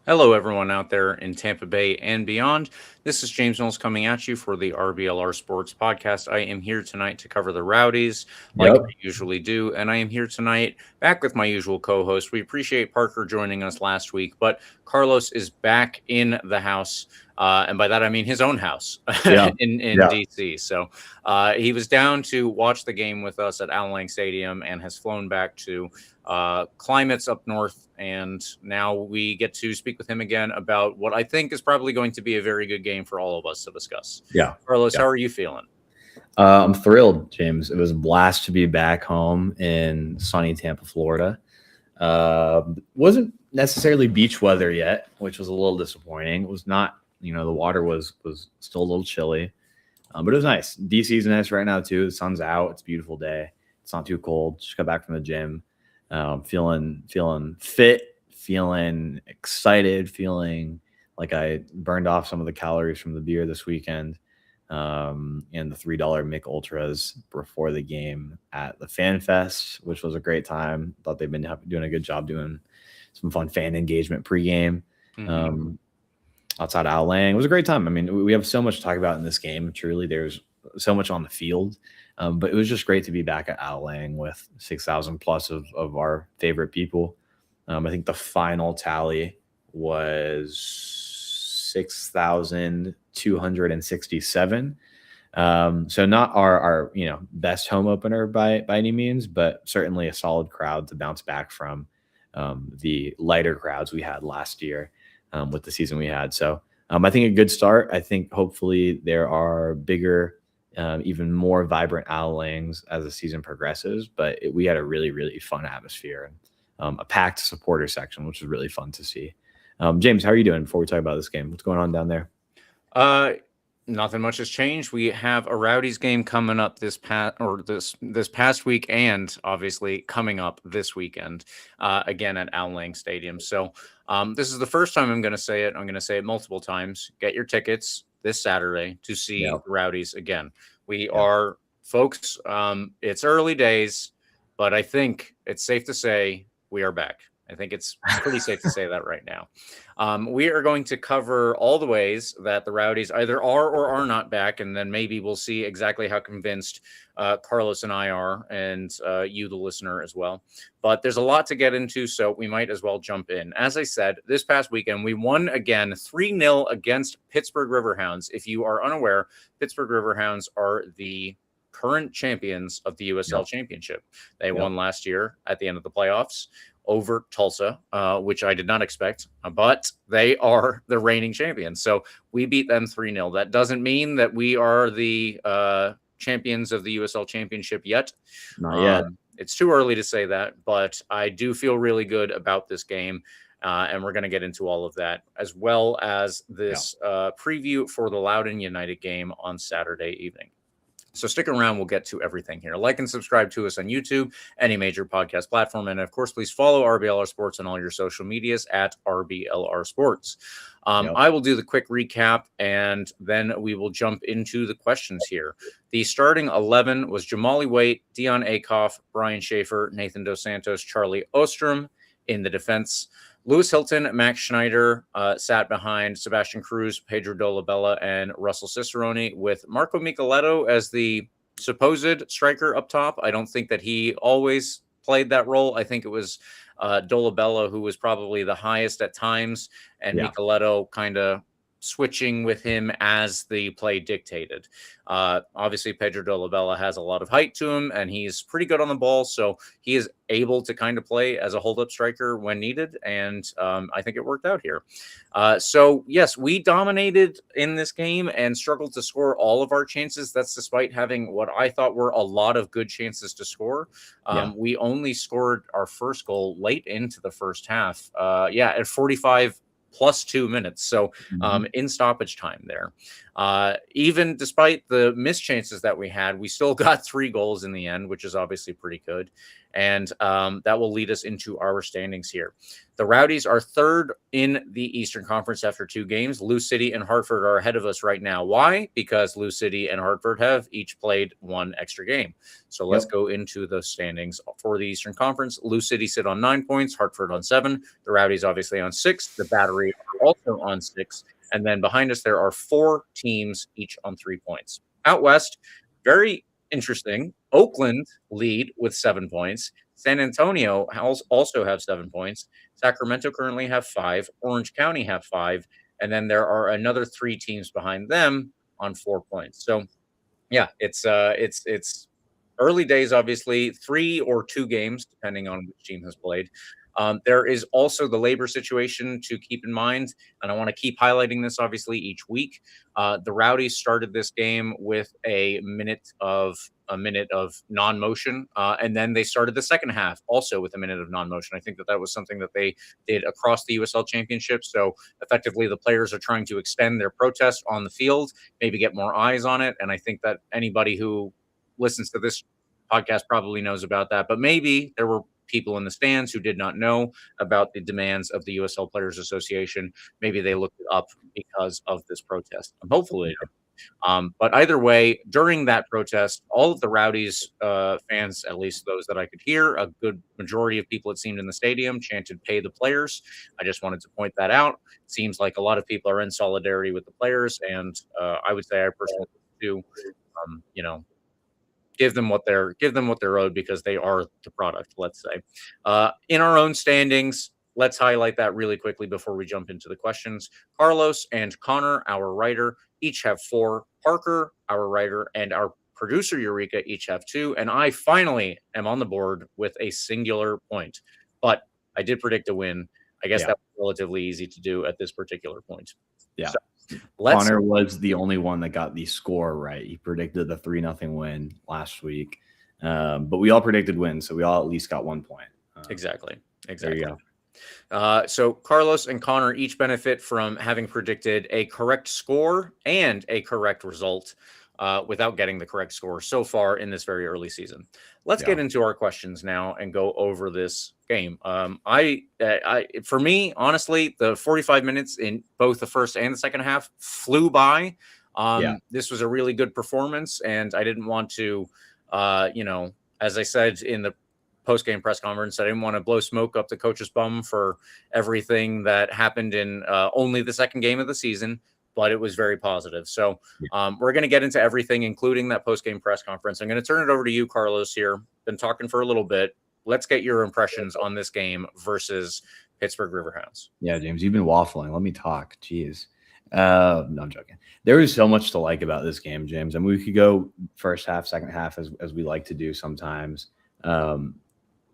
Hello, everyone out there in Tampa Bay and beyond. This is James Knowles coming at you for the RBLR Sports podcast. I am here tonight to cover the Rowdies, like I Yep. usually do, and I am here tonight back with my usual co-host. We appreciate Parker joining us last week, but Carlos is back in the house, and by that I mean his own house Yeah. in Yeah. DC. So he was down to watch the game with us at Al Lang Stadium and has flown back to climates up north. And now we get to speak with him again about what I think is probably going to be a very good game for all of us to discuss. Yeah. Carlos, Yeah. how are you feeling? I'm thrilled, James. It was a blast to be back home in sunny Tampa, Florida. Wasn't necessarily beach weather yet, which was a little disappointing. It was not, the water was still a little chilly, but it was nice. DC's nice right now too. The sun's out. It's a beautiful day. It's not too cold. Just got back from the gym. Feeling fit, feeling excited, feeling like I burned off some of the calories from the beer this weekend, and the $3 Mick Ultras before the game at the Fan Fest, which was a great time. Thought they've been doing a good job doing some fun fan engagement pregame. Mm-hmm. Um, Outside of Al Lang, it was a great time. I mean, we have so much to talk about in this game. Truly, there's so much on the field. But it was just great to be back at Al Lang with 6,000 plus of our favorite people. I think the final tally was 6,267. So not our best home opener by any means, but certainly a solid crowd to bounce back from the lighter crowds we had last year with the season we had. So I think a good start. I think hopefully there are bigger, even more vibrant Al Langs as the season progresses. But we had a really, really fun atmosphere and a packed supporter section, which was really fun to see. James, how are you doing before we talk about this game? What's going on down there? Uh, Nothing much has changed. We have a Rowdies game coming up this past week, and obviously coming up this weekend again at Al Lang Stadium. So this is the first time I'm going to say it. I'm going to say it multiple times. Get your tickets this Saturday to see Yeah, the Rowdies again. We yeah, are, folks. It's early days, but I think it's safe to say we are back. I think it's pretty safe to say that right now. We are going to cover all the ways that the Rowdies either are or are not back, and then maybe we'll see exactly how convinced Carlos and I are, and you, the listener, as well. But there's a lot to get into, so we might as well jump in. As I said, this past weekend, we won again 3-0 against Pittsburgh Riverhounds. If you are unaware, Pittsburgh Riverhounds are the current champions of the USL yeah, Championship. They yeah. won last year at the end of the playoffs over Tulsa, which I did not expect, but they are the reigning champions. So we beat them 3-0. That doesn't mean that we are the champions of the USL Championship yet. Not yet. It's too early to say that, but I do feel really good about this game. And we're going to get into all of that, as well as Yeah. this preview for the Loudoun United game on Saturday evening. So stick around. We'll get to everything here. Like and subscribe to us on YouTube, any major podcast platform. And of course, please follow RBLR Sports on all your social medias at RBLR Sports. Yep. I will do the quick recap, and then we will jump into the questions here. The starting 11 was Jamali Waite, Dion Akoff, Brian Schaefer, Nathan Dos Santos, Charlie Ostrom. In the defense, Lewis Hilton, Max Schneider sat behind Sebastian Cruz, Pedro Dolabella, and Russell Cicerone, with Marco Micheletto as the supposed striker up top. I don't think that he always played that role. I think it was Dolabella who was probably the highest at times, and Yeah. Micheletto kind of switching with him as the play dictated. Obviously, Pedro Dolabella has a lot of height to him, and he's pretty good on the ball, so he is able to kind of play as a hold-up striker when needed, and I think it worked out here. So, yes, we dominated in this game and struggled to score all of our chances. That's despite having what I thought were a lot of good chances to score. Yeah. We only scored our first goal late into the first half. At 45 plus 2 minutes. So Mhm. in stoppage time there. Even despite the missed chances that we had, we still got 3 goals in the end, which is obviously pretty good. And that will lead us into our standings here. The Rowdies are third in the Eastern Conference after 2 games. Lou City and Hartford are ahead of us right now. Why? Because Lou City and Hartford have each played 1 extra game. So let's go into the standings for the Eastern Conference. Lou City sit on 9 points, Hartford on 7, the Rowdies obviously on 6, the Battery are also on 6, and then behind us there are 4 teams each on 3 points. Out west, very interesting. Oakland lead with 7 points. San Antonio also have 7 points. Sacramento currently have 5. Orange County have 5. And then there are another 3 teams behind them on 4 points. So yeah, it's early days, obviously, 3 or 2 games, depending on which team has played. There is also the labor situation to keep in mind, and I want to keep highlighting this, obviously, each week. The Rowdies started this game with a minute of non-motion, and then they started the second half also with a minute of non-motion. I think that was something that they did across the USL Championship. So effectively, the players are trying to extend their protest on the field, maybe get more eyes on it. And I think that anybody who listens to this podcast probably knows about that, but maybe there were people in the stands who did not know about the demands of the USL Players Association. Maybe they looked it up because of this protest. Hopefully they did. But either way, during that protest, all of the Rowdies fans, at least those that I could hear, a good majority of people, it seemed, in the stadium chanted "Pay the players." I just wanted to point that out. It seems like a lot of people are in solidarity with the players, and I would say I personally do, give them what they're owed, because they are the product, let's say. In our own standings, let's highlight that really quickly before we jump into the questions. Carlos and Connor, our writer, each have 4. Parker, our writer, and our producer Eureka each have 2, and I finally am on the board with a singular point. But I did predict a win. I guess that was relatively easy to do at this particular point. Yeah. So, Connor was the only one that got the score right. He predicted the 3-0 win last week, but we all predicted wins, so we all at least got 1 point. Exactly. There you go. So Carlos and Connor each benefit from having predicted a correct score and a correct result without getting the correct score so far in this very early season. Let's get into our questions now and go over this game. For me, honestly, the 45 minutes in both the first and the second half flew by. This was a really good performance, and I didn't want to, as I said in the post-game press conference, I didn't want to blow smoke up the coach's bum for everything that happened in only the second game of the season, but it was very positive. So we're going to get into everything, including that post-game press conference. I'm going to turn it over to you, Carlos, here. Been talking for a little bit. Let's get your impressions on this game versus Pittsburgh Riverhounds. Yeah, James, you've been waffling. Let me talk. Jeez. No, I'm joking. There was so much to like about this game, James. I mean, we could go first half, second half, as we like to do sometimes.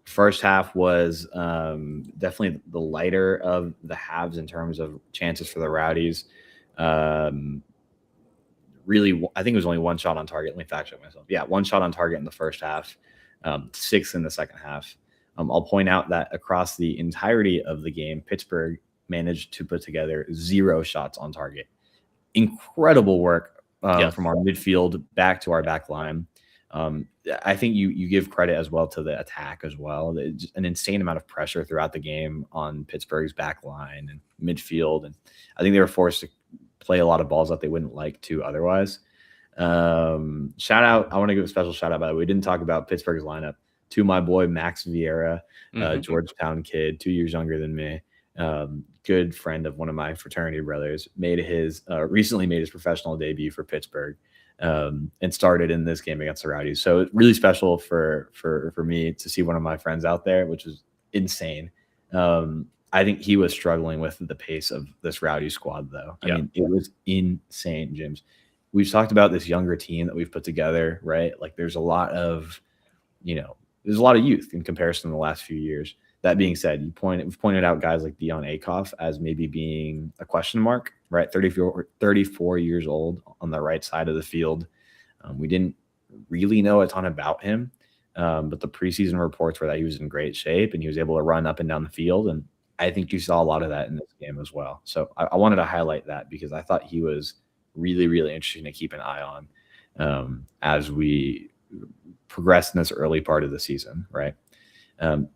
First half was definitely the lighter of the halves in terms of chances for the Rowdies. Really, I think it was only 1 shot on target. Let me fact check myself. Yeah, 1 shot on target in the first half, 6 in the second half. I'll point out that across the entirety of the game, Pittsburgh managed to put together 0 shots on target. Incredible work from our midfield back to our back line. I think you give credit as well to the attack as well. Just an insane amount of pressure throughout the game on Pittsburgh's back line and midfield. And I think they were forced to play a lot of balls that they wouldn't like to otherwise. Shout out. I want to give a special shout out, by the way. We didn't talk about Pittsburgh's lineup, to my boy, Max Vieira, Georgetown kid, 2 years younger than me. Good friend of one of my fraternity brothers, recently made his professional debut for Pittsburgh. And started in this game against the Rowdies. So it's really special for me to see one of my friends out there, which is insane. I think he was struggling with the pace of this Rowdy squad, though. I mean, it was insane, James. We've talked about this younger team that we've put together, right? Like there's a lot of youth in comparison to the last few years. That being said, we've pointed out guys like Dion Akoff as maybe being a question mark, right? 34 years old on the right side of the field. We didn't really know a ton about him, but the preseason reports were that he was in great shape and he was able to run up and down the field. And I think you saw a lot of that in this game as well. So I wanted to highlight that because I thought he was really, really interesting to keep an eye on as we progress in this early part of the season, right?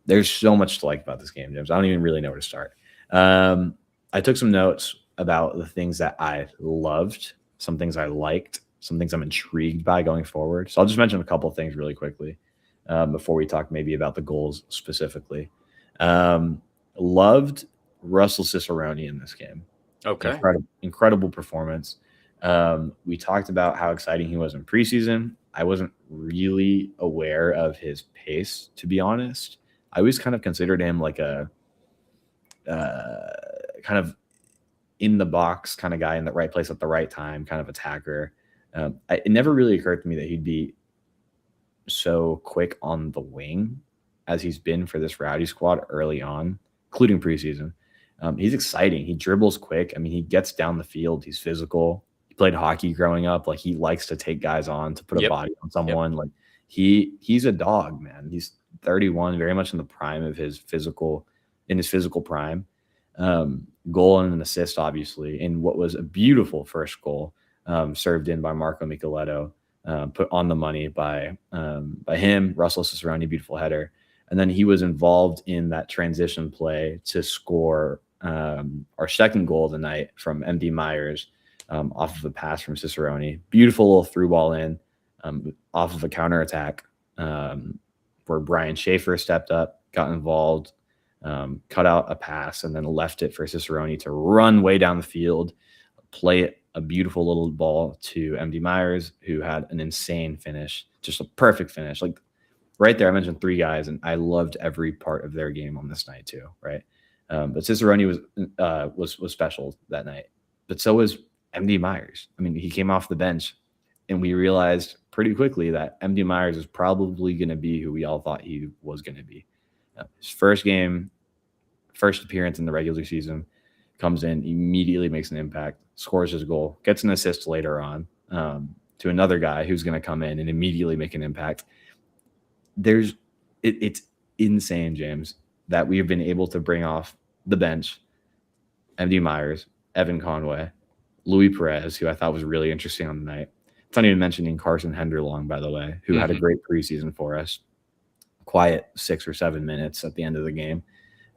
There's so much to like about this game, James. I don't even really know where to start. I took some notes about the things that I loved, some things I liked, some things I'm intrigued by going forward. So I'll just mention a couple of things really quickly before we talk maybe about the goals specifically. Loved Russell Cicerone in this game. Okay. Incredible performance. We talked about how exciting he was in preseason. I wasn't really aware of his pace, to be honest. I always kind of considered him like a kind of in the box kind of guy in the right place at the right time, kind of attacker. It never really occurred to me that he'd be so quick on the wing as he's been for this Rowdy squad early on, including preseason. He's exciting. He dribbles quick. I mean, he gets down the field. He's physical. He played hockey growing up. Like, he likes to take guys on, to put a body on someone. Like, he's a dog, man. He's 31, very much in the prime of his physical prime. Goal and an assist, obviously, in what was a beautiful first goal, served in by Marco Micheletto, put on the money by him, Russell Cicerone, beautiful header. And then he was involved in that transition play to score our second goal of the night from MD Myers off of a pass from Cicerone. Beautiful little through ball in off of a counterattack where Brian Schaefer stepped up, got involved, cut out a pass, and then left it for Cicerone to run way down the field, play a beautiful little ball to MD Myers, who had an insane finish, just a perfect finish. Like, right there, I mentioned three guys, and I loved every part of their game on this night too, right? But Cicerone was special that night, but so was MD Myers. I mean, he came off the bench, and we realized pretty quickly that MD Myers is probably going to be who we all thought he was going to be. His first appearance in the regular season, comes in, immediately makes an impact, scores his goal, gets an assist later on to another guy who's going to come in and immediately make an impact. It's insane, James, that we've been able to bring off the bench MD Myers, Evan Conway, Louis Perez, who I thought was really interesting on the night. It's not even mentioning Carson Henderlong, by the way, who had a great preseason for us. Quiet 6 or 7 minutes at the end of the game.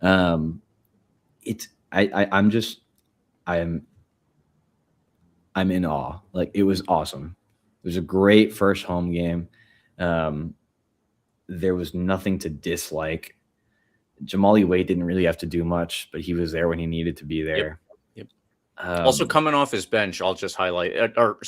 I'm in awe. Like, it was awesome. It was a great first home game. There was nothing to dislike. Jamali Wade didn't really have to do much, but he was there when he needed to be there. Yep. Also, coming off his bench, I'll just highlight,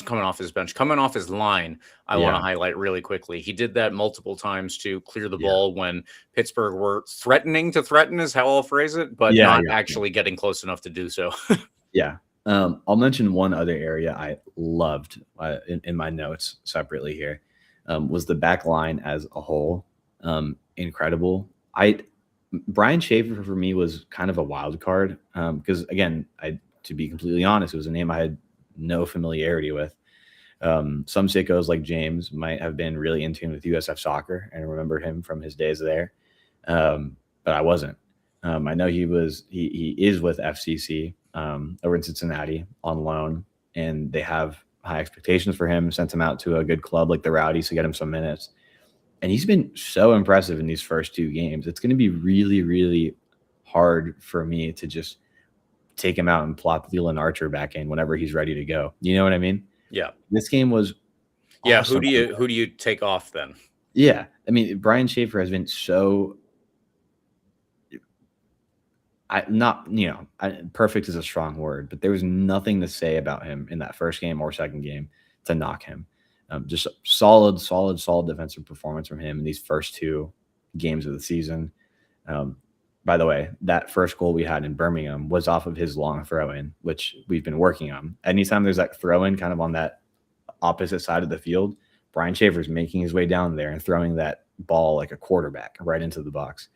coming off his line, I want to highlight really quickly. He did that multiple times to clear the ball when Pittsburgh were threatening to threaten, is how I'll phrase it, but not actually getting close enough to do so. I'll mention one other area I loved in my notes separately here, was the back line as a whole. Incredible. Brian Schaefer for me was kind of a wild card because, again, to be completely honest, it was a name I had no familiarity with. Some sickos like James might have been really in tune with USF soccer and remember him from his days there, but I wasn't. I know he is with FCC over in Cincinnati on loan, and they have high expectations for him. Sent him out to a good club like the Rowdies to get him some minutes. And he's been so impressive in these first 2 games. It's going to be really, really hard for me to just take him out and plop Leland Archer back in whenever he's ready to go. You know what I mean? Yeah. This game was awesome. Who do you take off then? Yeah. I mean, Brian Schaefer has been so perfect is a strong word, but there was nothing to say about him in that first game or second game to knock him. Just a solid defensive performance from him in these first 2 games of the season. By the way, that first goal we had in Birmingham was off of his long throw-in, which we've been working on. Anytime there's that throw-in kind of on that opposite side of the field, Brian Schaefer's making his way down there and throwing that ball like a quarterback right into the box.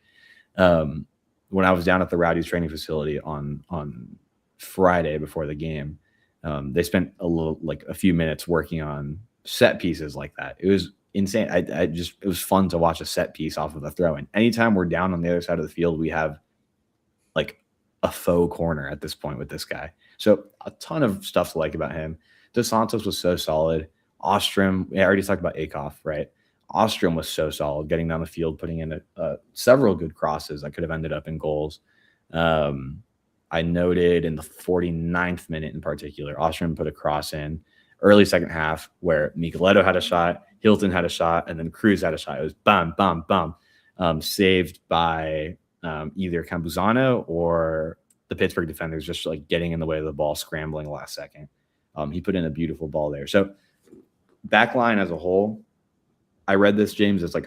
When I was down at the Rowdies training facility on Friday before the game, they spent a few minutes working on set pieces like that. It was insane. It was fun to watch a set piece off of a throw in. Anytime we're down on the other side of the field, we have like a faux corner at this point with this guy. So a ton of stuff to like about him. Dos Santos was so solid. Ostrom, I already talked about Akoff, right? Ostrom was so solid, getting down the field, putting in several good crosses that could have ended up in goals. I noted in the 49th minute in particular, Ostrom put a cross in early second half where Micheletto had a shot, Hilton had a shot, and then Cruz had a shot. It was bam, bam, bam, saved by either Campuzano or the Pittsburgh defenders just like getting in the way of the ball, scrambling last second. He put in a beautiful ball there. So back line as a whole, I read this, James, as like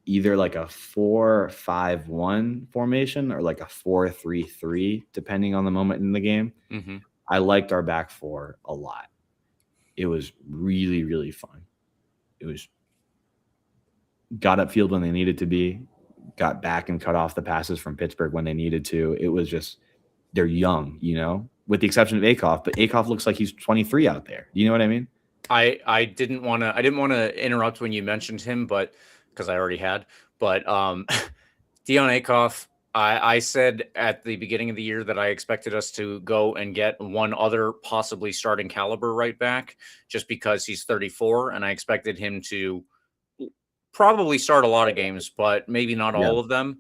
either like a 4-5-1 formation or like a 4-3-3, depending on the moment in the game. Mm-hmm. I liked our back four a lot. It was really, really fun. It was got upfield when they needed to be, got back and cut off the passes from Pittsburgh when they needed to. It was just, they're young, with the exception of Akoff, but Akoff looks like he's 23 out there. Do you know what I mean? I didn't want to interrupt when you mentioned him, but because I already had, but Dion Akoff, I said at the beginning of the year that I expected us to go and get one other possibly starting caliber right back, just because he's 34, and I expected him to probably start a lot of games, but maybe not all of them.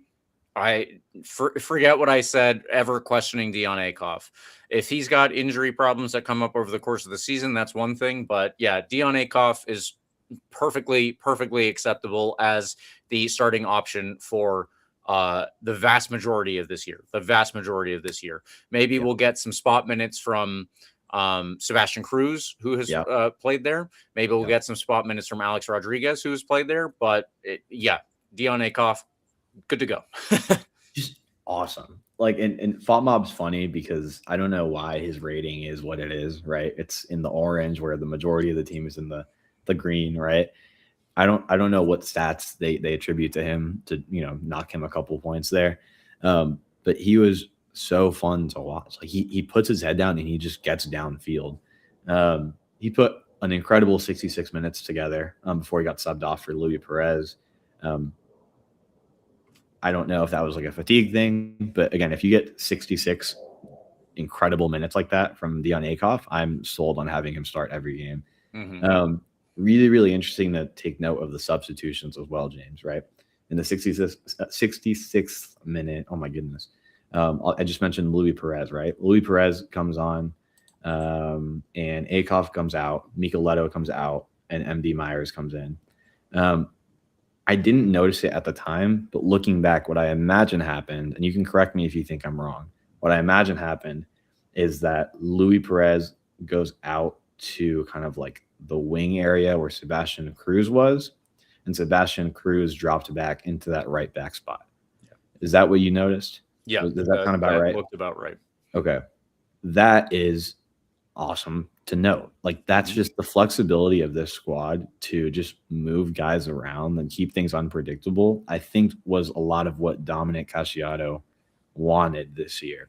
I forget what I said ever questioning Dion Akoff. If he's got injury problems that come up over the course of the season, that's one thing. But yeah, Dion Akoff is perfectly acceptable as the starting option for the vast majority of this year. Maybe we'll get some spot minutes from Sebastian Cruz, who has played there. Maybe we'll get some spot minutes from Alex Rodriguez, who has played there. But Dion Akoff, good to go. Just awesome. Like, and FOTMob's funny because I don't know why his rating is what it is, right? It's in the orange where the majority of the team is in the green, right? I don't know what stats they attribute to him to, knock him a couple points there. But he was so fun to watch. Like he puts his head down and he just gets downfield. He put an incredible 66 minutes together before he got subbed off for Luis Perez. I don't know if that was like a fatigue thing, but again, if you get 66 incredible minutes like that from Dion Akoff, I'm sold on having him start every game. Mm-hmm. Really, really interesting to take note of the substitutions as well, James, right? In the 66th minute, oh my goodness. I just mentioned Luis Perez, right? Luis Perez comes on, and Akoff comes out, Micheletto comes out, and MD Myers comes in. I didn't notice it at the time, but looking back, what I imagine happened, and you can correct me if you think I'm wrong, what I imagine happened is that Luis Perez goes out to kind of like the wing area where Sebastian Cruz was, and Sebastian Cruz dropped back into that right back spot. Yeah. Is that what you noticed? Yeah. Is that kind of about right? Looked about right. Okay. That is awesome to know. Like, that's just the flexibility of this squad to just move guys around and keep things unpredictable, I think was a lot of what Dominic Casciato wanted this year,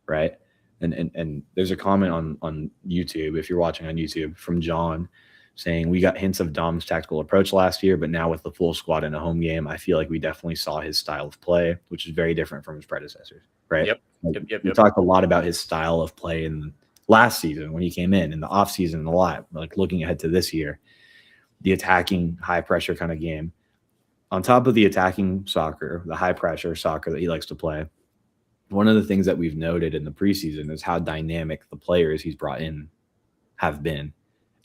right? And there's a comment on YouTube, if you're watching on YouTube, from John saying, we got hints of Dom's tactical approach last year, but now with the full squad in a home game, I feel like we definitely saw his style of play, which is very different from his predecessors, right? Yep. We talked a lot about his style of play in last season when he came in the offseason a lot, like looking ahead to this year, the attacking high pressure kind of game. On top of the attacking soccer, the high pressure soccer that he likes to play, one of the things that we've noted in the preseason is how dynamic the players he's brought in have been.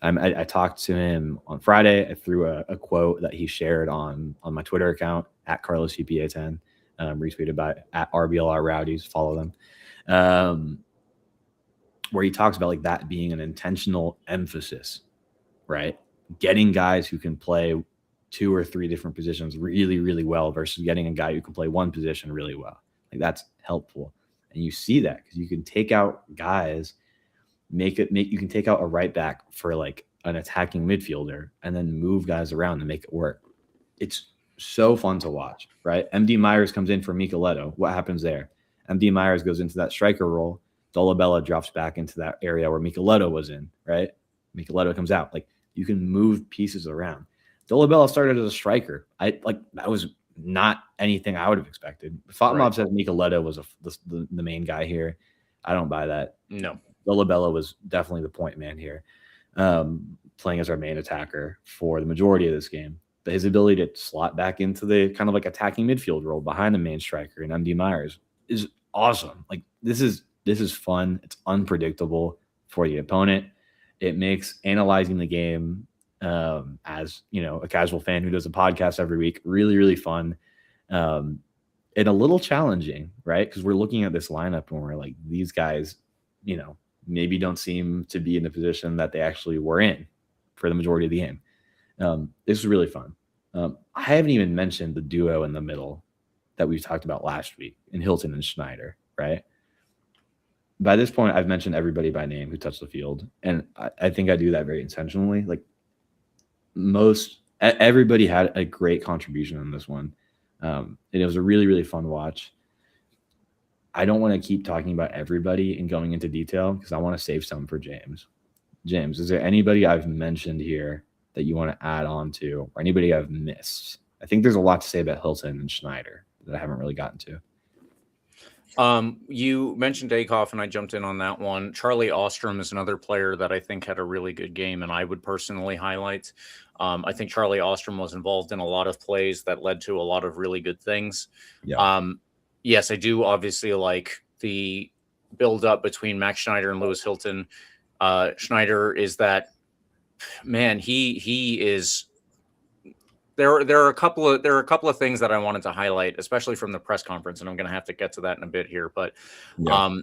I talked to him on Friday. I threw a quote that he shared on my Twitter account at CarlosCPA10, retweeted by at RBLR Rowdies. Follow them. Where he talks about like that being an intentional emphasis, right? Getting guys who can play 2 or 3 different positions really, really well versus getting a guy who can play one position really well. Like, that's helpful. And you see that because you can take out guys, you can take out a right back for like an attacking midfielder and then move guys around to make it work. It's so fun to watch, right? MD Myers comes in for Micheletto. What happens there? MD Myers goes into that striker role. Dolabella drops back into that area where Micheletto was in, right? Micheletto comes out. Like, you can move pieces around. Dolabella started as a striker. That was not anything I would have expected. FOTMob says Micheletto was the main guy here. I don't buy that. No. Lolabella was definitely the point man here, playing as our main attacker for the majority of this game. But his ability to slot back into the kind of like attacking midfield role behind the main striker and MD Myers is awesome. Like this is fun. It's unpredictable for the opponent. It makes analyzing the game, as a casual fan who does a podcast every week, really, really fun. And a little challenging, right? Because we're looking at this lineup and we're like, these guys, maybe don't seem to be in the position that they actually were in for the majority of the game. This is really fun. I haven't even mentioned the duo in the middle that we talked about last week in Hilton and Schneider, right? By this point, I've mentioned everybody by name who touched the field. And I think I do that very intentionally. Like everybody had a great contribution in this one. And it was a really, really fun watch. I don't want to keep talking about everybody and going into detail because I want to save some for James. James, is there anybody I've mentioned here that you want to add on to, or anybody I've missed? I think there's a lot to say about Hilton and Schneider that I haven't really gotten to. You mentioned Akoff, and I jumped in on that one. Charlie Ostrom is another player that I think had a really good game, and I would personally highlight. I think Charlie Ostrom was involved in a lot of plays that led to a lot of really good things. Yeah. Yes, I do obviously like the build up between Max Schneider and Lewis Hilton. Schneider is that man. He is. There are a couple of things that I wanted to highlight, especially from the press conference, and I'm going to have to get to that in a bit here. But Yeah.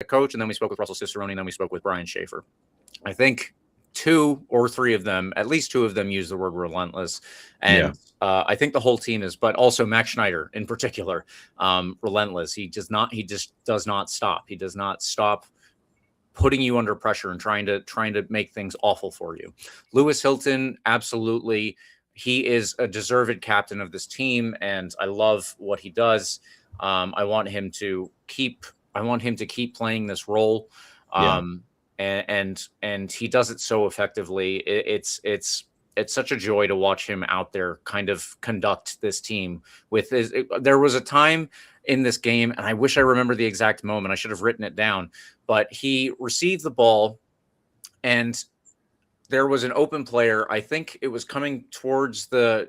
The coach, and then we spoke with Russell Cicerone, and then we spoke with Brian Schaefer. I think 2 or 3 of them, at least 2 of them, use the word relentless, and I think the whole team is, but also Max Schneider in particular, relentless. He just does not stop. He does not stop putting you under pressure and trying to make things awful for you. Lewis Hilton, absolutely. He is a deserved captain of this team, and I love what he does. I want him to keep playing this role. And he does it so effectively. It's such a joy to watch him out there kind of conduct this team with his. There was a time in this game, and I wish I remember the exact moment. I should have written it down, but he received the ball and there was an open player. I think it was coming towards the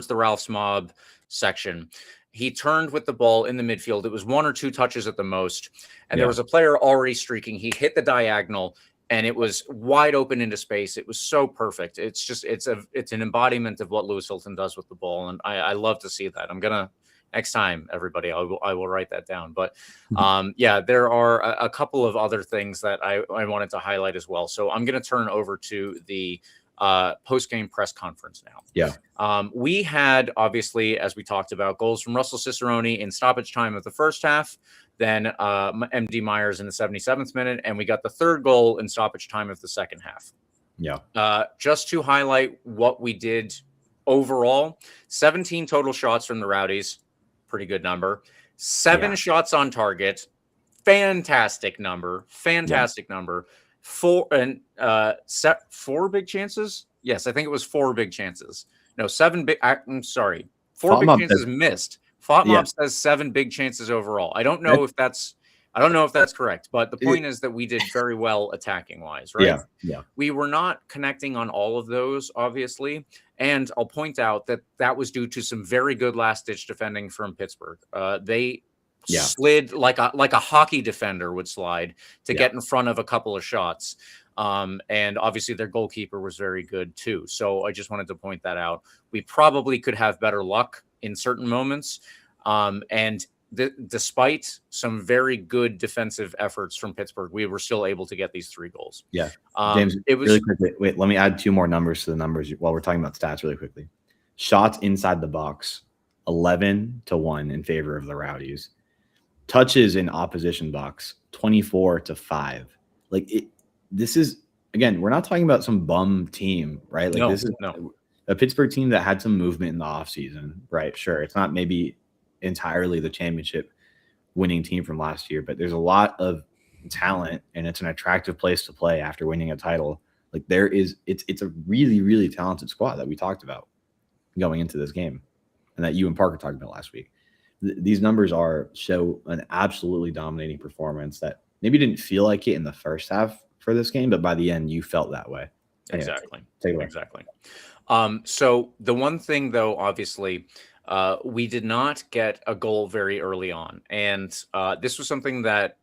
Ralph's Mob section. He turned with the ball in the midfield. It was 1 or 2 touches at the most. And there was a player already streaking. He hit the diagonal and it was wide open into space. It was so perfect. It's an embodiment of what Lewis Hilton does with the ball. And I love to see that. Next time, everybody, I will write that down. But there are a couple of other things that I wanted to highlight as well. So I'm going to turn over to the post-game press conference now. We had, obviously, as we talked about, goals from Russell Cicerone in stoppage time of the first half, then MD Myers in the 77th minute, and we got the third goal in stoppage time of the second half. Just to highlight what we did overall, 17 total shots from the Rowdies. Pretty good number. 7 shots on target. Fantastic number. Number. 4 big chances. Yes, I think it was 4 big chances. No, 7 big. I'm sorry, 4 big chances missed. Fatmob says 7 big chances overall. I don't know if that's correct, but the point is that we did very well attacking wise, right? We were not connecting on all of those, obviously. And I'll point out that was due to some very good last-ditch defending from Pittsburgh. They slid like a hockey defender would slide to get in front of a couple of shots. And obviously their goalkeeper was very good too. So I just wanted to point that out. We probably could have better luck in certain moments. And despite some very good defensive efforts from Pittsburgh, we were still able to get these 3 goals. James, it was really quickly. Wait, let me add 2 more numbers to the numbers while we're talking about stats really quickly. Shots inside the box, 11-1 in favor of the Rowdies. Touches in opposition box, 24-5. This is, again, we're not talking about some bum team, right? This is a Pittsburgh team that had some movement in the offseason, right? Sure, it's not maybe entirely the championship winning team from last year, but there's a lot of talent and it's an attractive place to play after winning a title. It's a really, really talented squad that we talked about going into this game. and that you and Parker talked about last week. These numbers show an absolutely dominating performance that maybe didn't feel like it in the first half for this game, but by the end you felt that way. Anyway, Exactly. take it away. Exactly. So the one thing, though, obviously, we did not get a goal very early on. And this was something that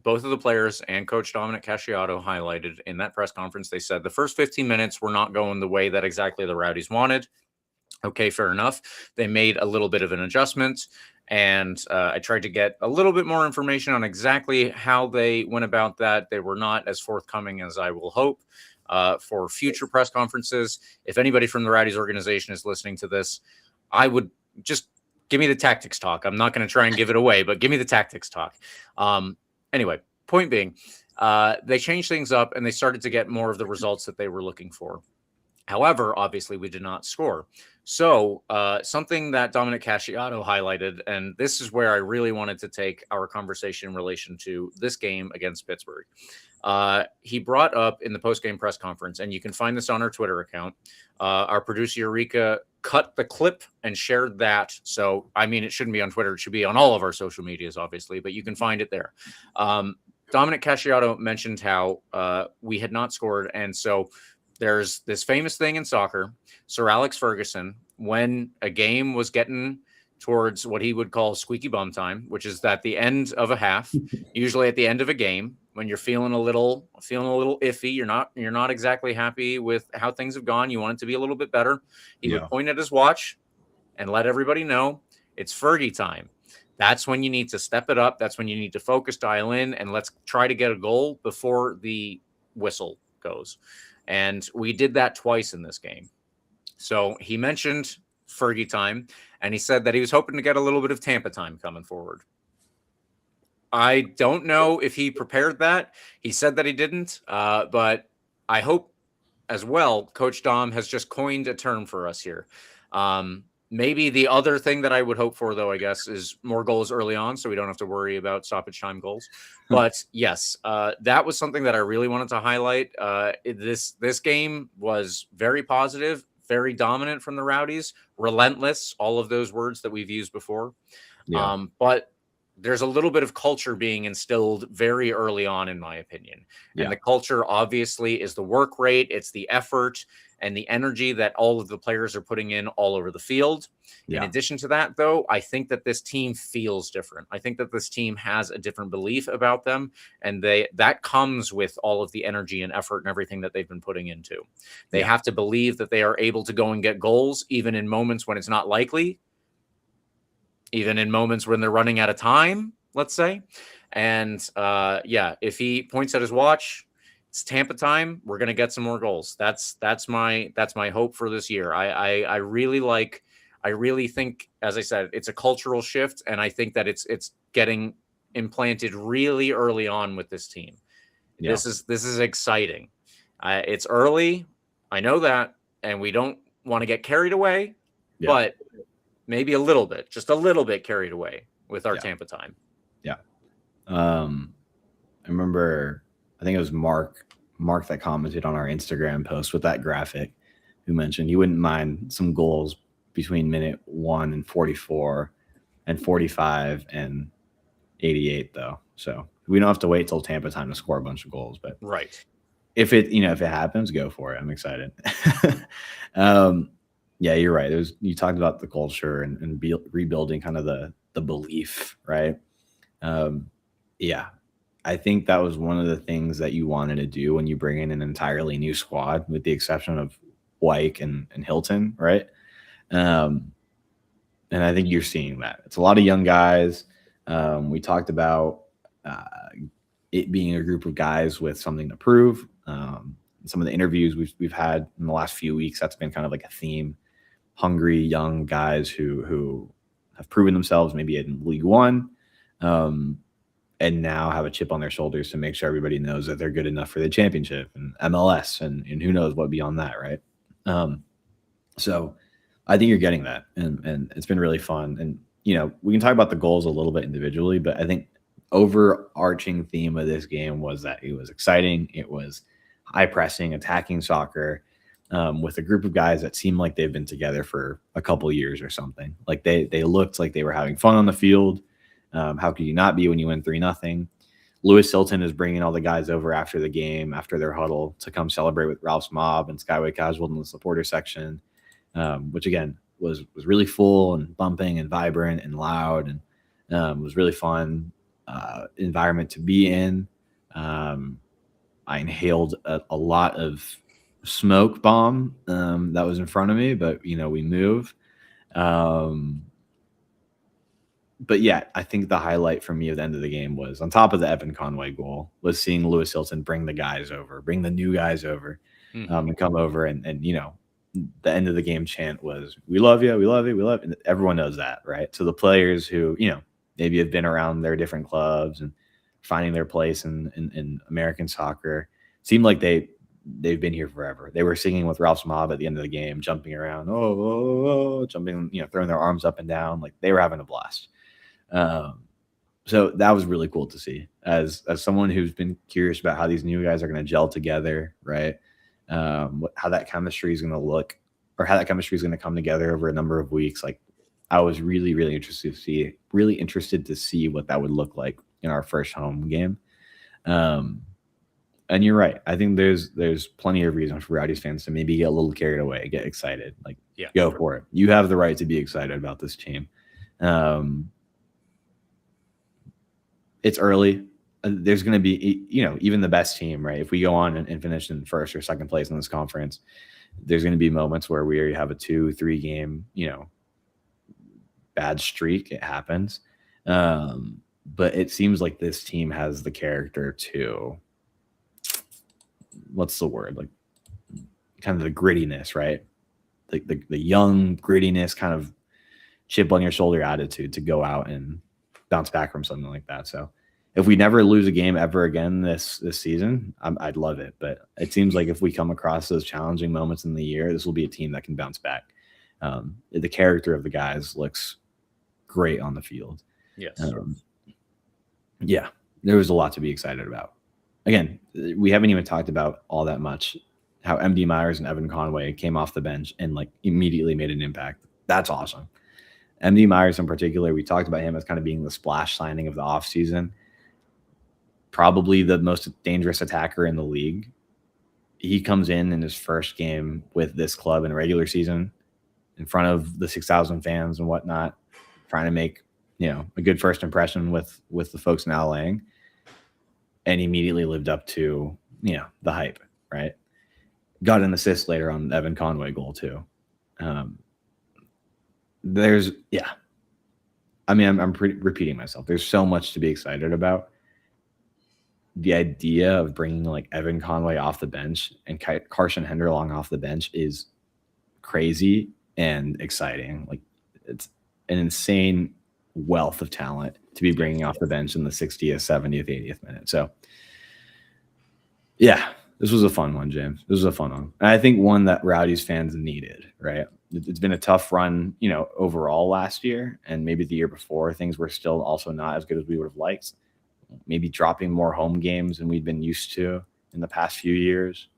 both of the players and Coach Dominic Casciato highlighted in that press conference. They said the first 15 minutes were not going the way that exactly the Rowdies wanted. Okay, fair enough. They made a little bit of an adjustment. And I tried to get a little bit more information on exactly how they went about that. They were not as forthcoming as I will hope. For future press conferences, if anybody from the Rowdies organization is listening to this, I would just give me the tactics talk. I'm not going to try and give it away, but give me the tactics talk. Anyway, point being, they changed things up and they started to get more of the results that they were looking for. However, obviously, we did not score. So something that Dominic Casciato highlighted, and this is where I really wanted to take our conversation in relation to this game against Pittsburgh. He brought up in the post-game press conference, and you can find this on our Twitter account. Our producer Eureka cut the clip and shared that. So, I mean, it shouldn't be on Twitter. It should be on all of our social medias, obviously, but you can find it there. Dominic Casciato mentioned how we had not scored. And so there's this famous thing in soccer, Sir Alex Ferguson, when a game was getting towards what he would call squeaky bum time, which is at the end of a half, usually at the end of a game, when you're feeling a little iffy, you're not exactly happy with how things have gone. You want it to be a little bit better. He would point at his watch and let everybody know it's Fergie time. That's when you need to step it up. That's when you need to focus, dial in, and let's try to get a goal before the whistle goes. And we did that twice in this game. So he mentioned Fergie time, and he said that he was hoping to get a little bit of Tampa time coming forward. I don't know if he prepared that. He said that he didn't, but I hope as well Coach Dom has just coined a term for us here. Maybe the other thing that I would hope for, though, I guess, is more goals early on so we don't have to worry about stoppage time goals. But yes, that was something that I really wanted to highlight. This game was very positive, very dominant from the Rowdies, relentless, all of those words that we've used before. Yeah. But there's a little bit of culture being instilled very early on, in my opinion. And the culture, obviously, is the work rate, it's the effort and the energy that all of the players are putting in all over the field. In addition to that, though, I think that this team feels different. I think that this team has a different belief about them, and that comes with all of the energy and effort and everything that they've been putting into. They have to believe that they are able to go and get goals, even in moments when it's not likely, even in moments when they're running out of time, let's say. And if he points at his watch, it's Tampa time, we're going to get some more goals. That's my hope for this year. I really think, as I said, it's a cultural shift, and I think that it's getting implanted really early on with this team. This is exciting. It's early, I know that, and we don't want to get carried away, but maybe a little bit, just a little bit carried away with our Tampa time. I remember, I think it was Mark that commented on our Instagram post with that graphic, who mentioned he wouldn't mind some goals between minute 1 and 44 and 45 and 88, though. So we don't have to wait till Tampa time to score a bunch of goals, but if it happens, go for it. I'm excited. You're right. You talked about the culture and rebuilding kind of the belief, right? I think that was one of the things that you wanted to do when you bring in an entirely new squad, with the exception of Wyke and Hilton, right? And I think you're seeing that. It's a lot of young guys. We talked about it being a group of guys with something to prove. Some of the interviews we've had in the last few weeks, that's been kind of like a theme. Hungry young guys who have proven themselves maybe in League One, and now have a chip on their shoulders to make sure everybody knows that they're good enough for the championship and MLS and who knows what beyond that, right? So I think you're getting that, and it's been really fun. And we can talk about the goals a little bit individually, but I think overarching theme of this game was that it was exciting. It was high pressing, attacking soccer. with a group of guys that seem like they've been together for a couple years or something. Like they looked like they were having fun on the field. How could you not be when you win 3-0? Lewis Hilton is bringing all the guys over after the game, after their huddle, to come celebrate with Ralph's Mob and Skyway Casual in the supporter section, which again was really full and bumping and vibrant and loud, and was really fun environment to be in. I inhaled a lot of smoke bomb that was in front of me, but we move. But yeah, I think the highlight for me at the end of the game was, on top of the Evan Conway goal, was seeing Lewis Hilton bring the guys over, bring the new guys over, and come over. And the end of the game chant was, "We love you, we love you, we love you." And everyone knows that, right? So the players who, maybe have been around their different clubs and finding their place in American soccer, seemed like they've been here forever. They were singing with Ralph's Mob at the end of the game, jumping around, jumping, throwing their arms up and down. Like, they were having a blast. So that was really cool to see, as someone who's been curious about how these new guys are going to gel together, right? How that chemistry is going to look, or how that chemistry is going to come together over a number of weeks. Like, I was really, really interested to see what that would look like in our first home game. And you're right. I think there's plenty of reason for Rowdies fans to maybe get a little carried away, get excited. Like, go for it. You have the right to be excited about this team. It's early. There's going to be, even the best team, right? If we go on and finish in first or second place in this conference, there's going to be moments where we have a 2-3 game, bad streak. It happens. But it seems like this team has the character to, what's the word? Like, kind of the grittiness, right? Like the young grittiness, kind of chip on your shoulder attitude to go out and bounce back from something like that. So if we never lose a game ever again this season, I'd love it. But it seems like if we come across those challenging moments in the year, this will be a team that can bounce back. The character of the guys looks great on the field. Yes. Yeah, there was a lot to be excited about. Again, we haven't even talked about all that much how MD Myers and Evan Conway came off the bench and immediately made an impact. That's awesome. MD Myers in particular, we talked about him as kind of being the splash signing of the offseason. Probably the most dangerous attacker in the league. He comes in his first game with this club in regular season in front of the 6,000 fans and whatnot, trying to make, a good first impression with the folks in LA, and immediately lived up to, the hype, right? Got an assist later on the Evan Conway goal too. I'm repeating myself. There's so much to be excited about. The idea of bringing Evan Conway off the bench and Carson Henderlong off the bench is crazy and exciting. It's an insane wealth of talent to be bringing off the bench in the 60th, 70th, 80th minute. So, yeah, this was a fun one, James. This was a fun one. And I think one that Rowdies fans needed, right? It's been a tough run, overall last year, and maybe the year before. Things were still also not as good as we would have liked. Maybe dropping more home games than we've been used to in the past few years.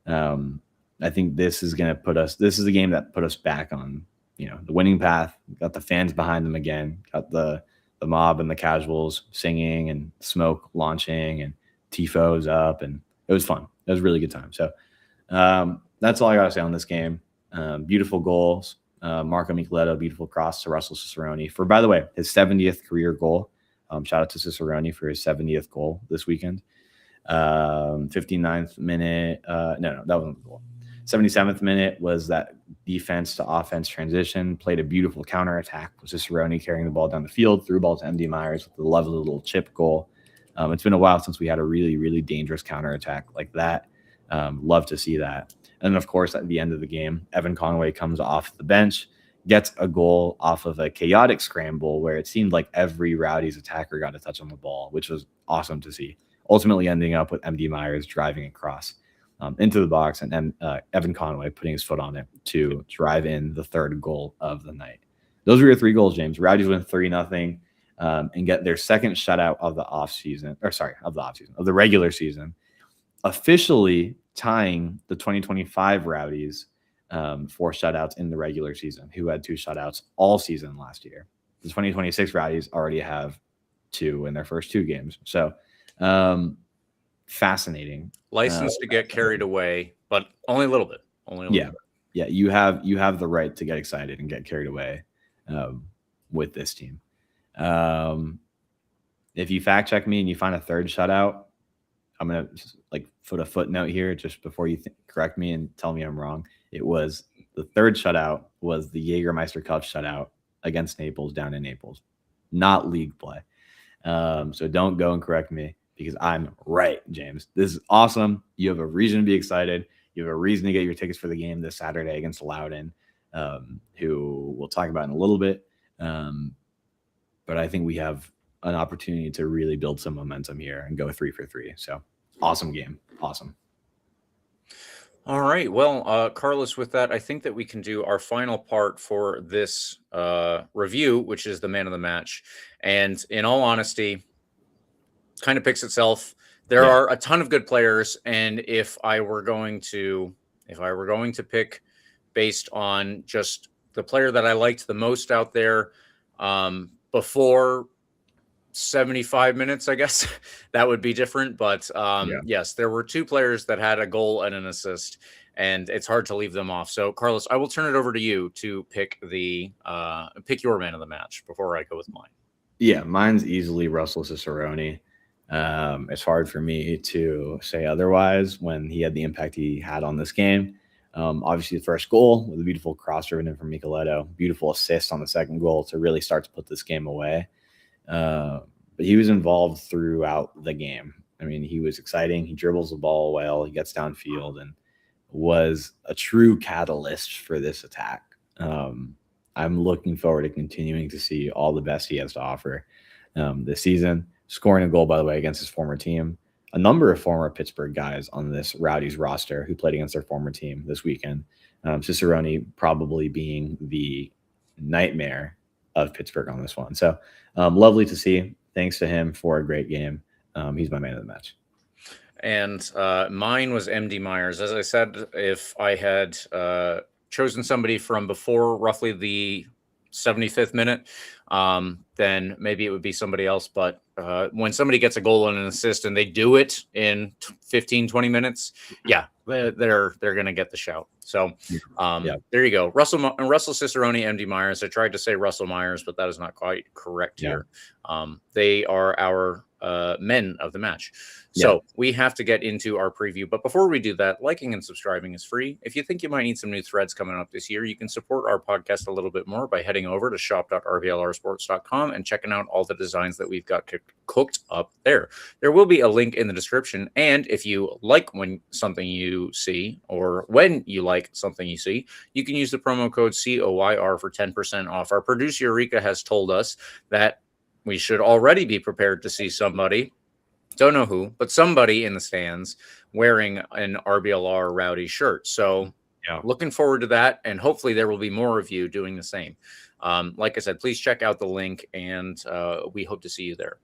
I think this is going to put us. This is a game that put us back on, the winning path. Got the fans behind them again. Got the mob and the casuals singing and smoke launching and tifos up, and it was fun. It was a really good time. So that's all I got to say on this game. Beautiful goals. Marco Micheletto, beautiful cross to Russell Cicerone for, by the way, his 70th career goal. Shout out to Cicerone for his 70th goal this weekend. 59th minute. No, that wasn't the goal. 77th minute was that defense to offense transition. Played a beautiful counterattack with Cicerone carrying the ball down the field, threw ball to MD Myers with the lovely little chip goal. It's been a while since we had a really, really dangerous counterattack like that. Love to see that. And, of course, at the end of the game, Evan Conway comes off the bench, gets a goal off of a chaotic scramble where it seemed like every Rowdies attacker got a touch on the ball, which was awesome to see. Ultimately ending up with MD Myers driving across into the box and Evan Conway putting his foot on it to drive in the third goal of the night. Those were your three goals, James. Rowdies win 3-0 and get their second shutout of the regular season, officially tying the 2025 Rowdies for shutouts in the regular season, who had 2 shutouts all season last year. The 2026 Rowdies already have 2 in their first 2 games. So fascinating. License to get carried away, but only a little bit. Only a little bit. Yeah, you have the right to get excited and get carried away with this team. If you fact check me and you find a 3rd shutout, I'm gonna put a footnote here just before you correct me and tell me I'm wrong. It was the 3rd shutout was the Jägermeister Cup shutout against Naples down in Naples, not league play. So don't go and correct me because I'm right, James. This is awesome. You have a reason to be excited. You have a reason to get your tickets for the game this Saturday against Loudon, who we'll talk about in a little bit. But I think we have an opportunity to really build some momentum here and go 3 for 3. So awesome game. Awesome. All right. Well, Carlos, with that, I think that we can do our final part for this review, which is the man of the match. And in all honesty, kind of picks itself. There are a ton of good players, and if I were going to pick based on just the player that I liked the most out there before 75 minutes, I guess that would be different. But yes, there were 2 players that had a goal and an assist, and it's hard to leave them off. So, Carlos, I will turn it over to you to pick your man of the match before I go with mine. Yeah, mine's easily Russell Cicerone. It's hard for me to say otherwise when he had the impact he had on this game. Obviously, the first goal with a beautiful cross driven in from Micheletto, beautiful assist on the second goal to really start to put this game away. But he was involved throughout the game. I mean, he was exciting. He dribbles the ball well. He gets downfield and was a true catalyst for this attack. I'm looking forward to continuing to see all the best he has to offer this season. Scoring a goal, by the way, against his former team. A number of former Pittsburgh guys on this Rowdies roster who played against their former team this weekend. Cicerone probably being the nightmare of Pittsburgh on this one. So lovely to see. Thanks to him for a great game. He's my man of the match. And mine was MD Myers. As I said, if I had chosen somebody from before roughly the 75th minute, then maybe it would be somebody else. But when somebody gets a goal and an assist and they do it in 15, 20 minutes, they're going to get the shout. So there you go. Russell Cicerone, MD Myers. I tried to say Russell Myers, but that is not quite correct here. They are our men of the match. So we have to get into our preview. But before we do that, liking and subscribing is free. If you think you might need some new threads coming up this year, you can support our podcast a little bit more by heading over to shop.rblrsports.com and checking out all the designs that we've got cooked up there. There will be a link in the description. And if you like something you see, or when you like something you see, you can use the promo code COYR for 10% off. Our producer Eureka has told us that we should already be prepared to see somebody, don't know who, but somebody in the stands wearing an RBLR Rowdy shirt. So looking forward to that. And hopefully there will be more of you doing the same. Like I said, please check out the link, and we hope to see you there.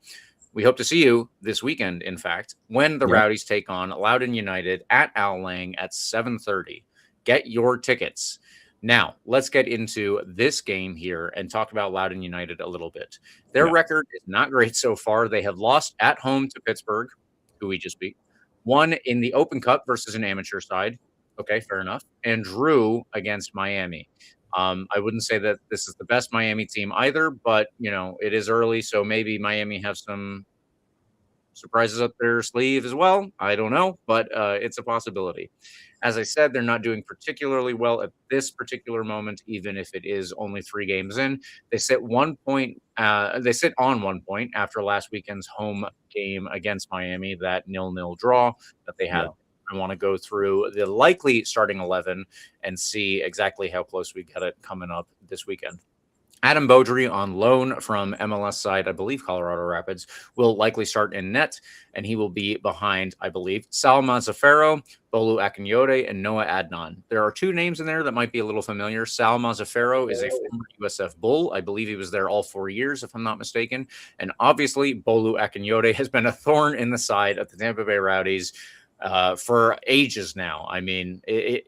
We hope to see you this weekend, in fact, when the Rowdies take on Loudon United at Al Lang at 7:30. Get your tickets. Now, let's get into this game here and talk about Loudon United a little bit. Their record is not great so far. They have lost at home to Pittsburgh, who we just beat, won in the Open Cup versus an amateur side. Okay, fair enough. And drew against Miami. I wouldn't say that this is the best Miami team either, but, it is early, so maybe Miami have some surprises up their sleeve as well. I don't know, but it's a possibility. As I said, they're not doing particularly well at this particular moment, even if it is only 3 games in. They sit on 1 point after last weekend's home game against Miami, that 0-0 draw that they had. I want to go through the likely starting 11 and see exactly how close we get it coming up this weekend. Adam Beaudry on loan from MLS side, I believe Colorado Rapids, will likely start in net, and he will be behind, I believe, Sal Mazzaferro, Bolu Akinyote, and Noah Adnan. There are 2 names in there that might be a little familiar. Sal Mazzaferro is a former USF Bull. I believe he was there all 4 years, if I'm not mistaken. And obviously, Bolu Akinyote has been a thorn in the side of the Tampa Bay Rowdies for ages now. I mean,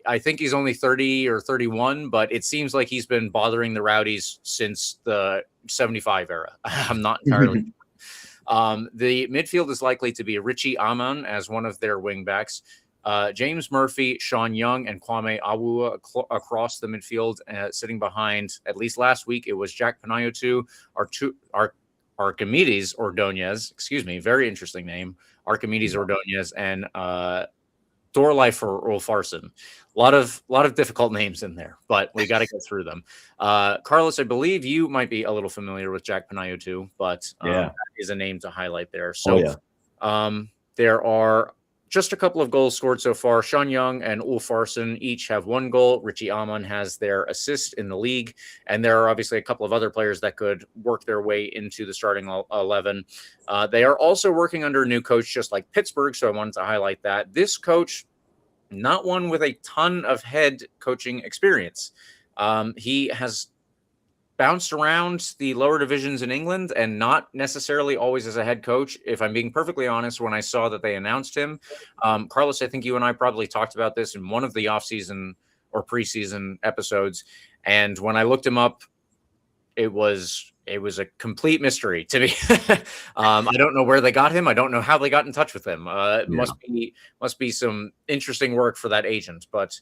I think he's only 30 or 31, but it seems like he's been bothering the Rowdies since the 75 era. I'm not entirely the midfield is likely to be Richie Amon as one of their wingbacks. James Murphy, Sean Young, and Kwame Awua across the midfield, sitting behind. At least last week, it was Jack Panayotu, Archimedes Ordonez. Excuse me, very interesting name, Archimedes Ordonez, and Dorlife for Ulfarsson. A lot of difficult names in there, but we got to get through them. Carlos, I believe you might be a little familiar with Jack Panayotu, but that is a name to highlight there. So there are just a couple of goals scored so far. Sean Young and Ulfarsson each have 1 goal. Richie Amon has their assist in the league. And there are obviously a couple of other players that could work their way into the starting 11. They are also working under a new coach, just like Pittsburgh. So I wanted to highlight that. This coach, not one with a ton of head coaching experience. He has bounced around the lower divisions in England and not necessarily always as a head coach. If I'm being perfectly honest, when I saw that they announced him, Carlos, I think you and I probably talked about this in one of the offseason or preseason episodes. And when I looked him up, it was a complete mystery to me. I don't know where they got him. I don't know how they got in touch with him. It must be some interesting work for that agent, but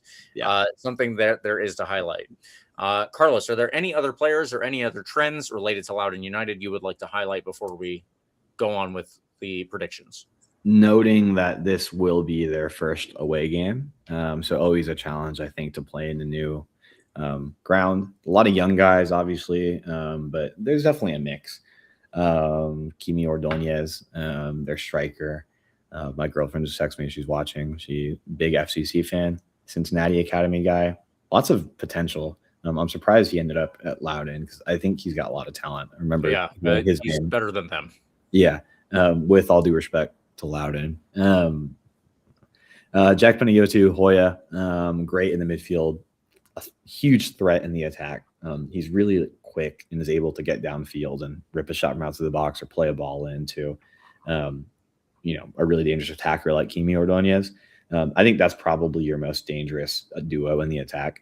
something that there is to highlight. Carlos, are there any other players or any other trends related to Loudoun United you would like to highlight before we go on with the predictions? Noting that this will be their first away game. So always a challenge, I think, to play in the new ground. A lot of young guys, obviously, but there's definitely a mix. Kimi Ordonez, their striker. My girlfriend just texted me. She's watching. She's a big FCC fan, Cincinnati Academy guy. Lots of potential. I'm surprised he ended up at Loudoun because I think he's got a lot of talent. I remember he's better than them. Yeah, with all due respect to Loudoun. Jack Panayotu, Hoya, great in the midfield, a huge threat in the attack. He's really quick and is able to get downfield and rip a shot from outside the box or play a ball into, a really dangerous attacker like Kimi Ordonez. I think that's probably your most dangerous duo in the attack.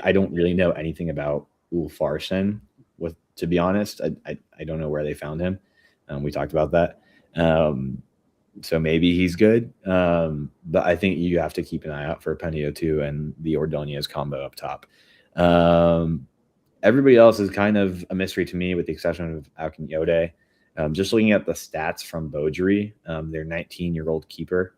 I don't really know anything about Ulfarsson, to be honest. I don't know where they found him. We talked about that. So maybe he's good. But I think you have to keep an eye out for Panayotu and the Ordonez combo up top. Everybody else is kind of a mystery to me, with the exception of Akinyode. Just looking at the stats from Beaudry, their 19-year-old keeper,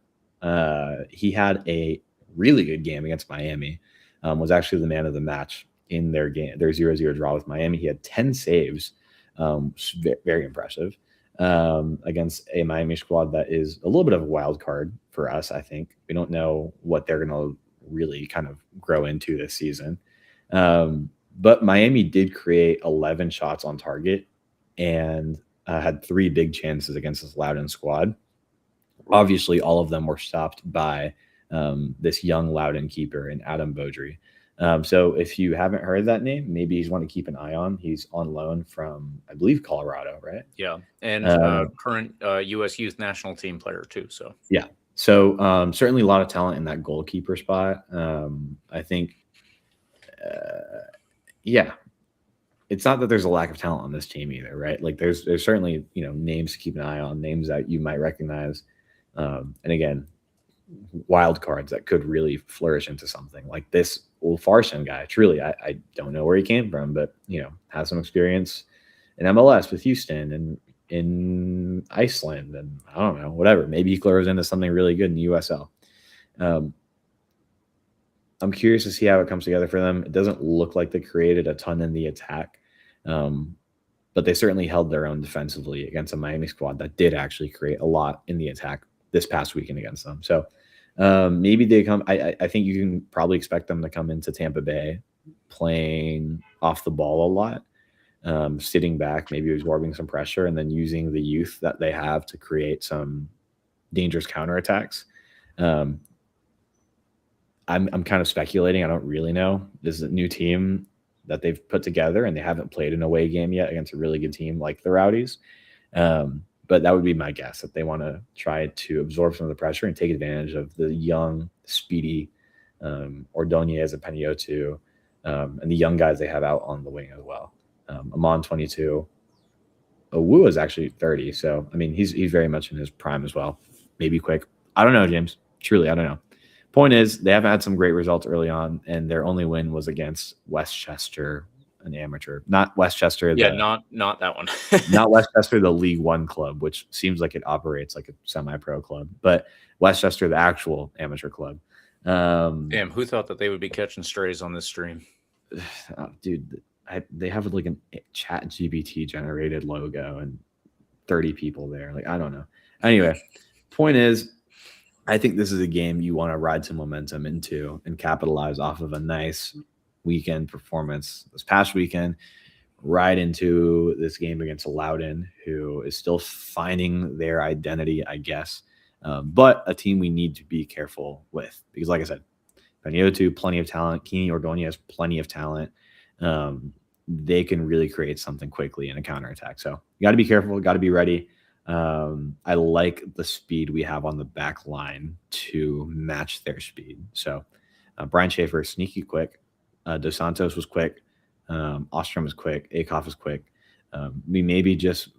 he had a really good game against Miami. Was actually the man of the match in their game, their 0-0 draw with Miami. He had 10 saves, very impressive, against a Miami squad that is a little bit of a wild card for us, I think. We don't know what they're going to really kind of grow into this season. But Miami did create 11 shots on target and had 3 big chances against this Loudoun squad. Obviously, all of them were stopped by this young Loudoun keeper in Adam Beaudry. So if you haven't heard that name, maybe he's one to keep an eye on. He's on loan from, I believe, Colorado, right? Yeah, and current U.S. Youth National Team player too. So yeah, so certainly a lot of talent in that goalkeeper spot. I think, it's not that there's a lack of talent on this team either, right? Like there's certainly names to keep an eye on, names that you might recognize, and again, wild cards that could really flourish into something like this Ulfarsson guy. Truly, I don't know where he came from, but has some experience in MLS with Houston and in Iceland, and I don't know, whatever. Maybe he grows into something really good in the USL. I'm curious to see how it comes together for them. It doesn't look like they created a ton in the attack, but they certainly held their own defensively against a Miami squad that did actually create a lot in the attack this past weekend against them. So maybe they come. I think you can probably expect them to come into Tampa Bay playing off the ball a lot, sitting back, maybe absorbing some pressure, and then using the youth that they have to create some dangerous counterattacks. I'm kind of speculating. I don't really know. This is a new team that they've put together, and they haven't played an away game yet against a really good team like the Rowdies. But that would be my guess, that they want to try to absorb some of the pressure and take advantage of the young, speedy Ordonez and Peniotu, and the young guys they have out on the wing as well. Amon 22. Wu is actually 30. So, I mean, he's very much in his prime as well. Maybe quick. I don't know, James. Truly, I don't know. Point is, they haven't had some great results early on, and their only win was against Westchester, an amateur. Not Westchester. Yeah, not that one. Not Westchester, the League One club, which seems like it operates like a semi-pro club, but Westchester, the actual amateur club. Damn, who thought that they would be catching strays on this stream? Dude, they have like a chat GPT generated logo and 30 people there. Like, I don't know. Anyway, point is, I think this is a game you want to ride some momentum into and capitalize off of a nice weekend performance this past weekend, right into this game against Loudon, who is still finding their identity, I guess. But a team we need to be careful with, because like I said, Peniotu, plenty of talent. Kini Ordonez, plenty of talent. They can really create something quickly in a counterattack. So you got to be careful, got to be ready. I like the speed we have on the back line to match their speed. So Brian Schaefer, sneaky quick. Dos Santos was quick. Ostrom is quick. Akoff is quick. We maybe just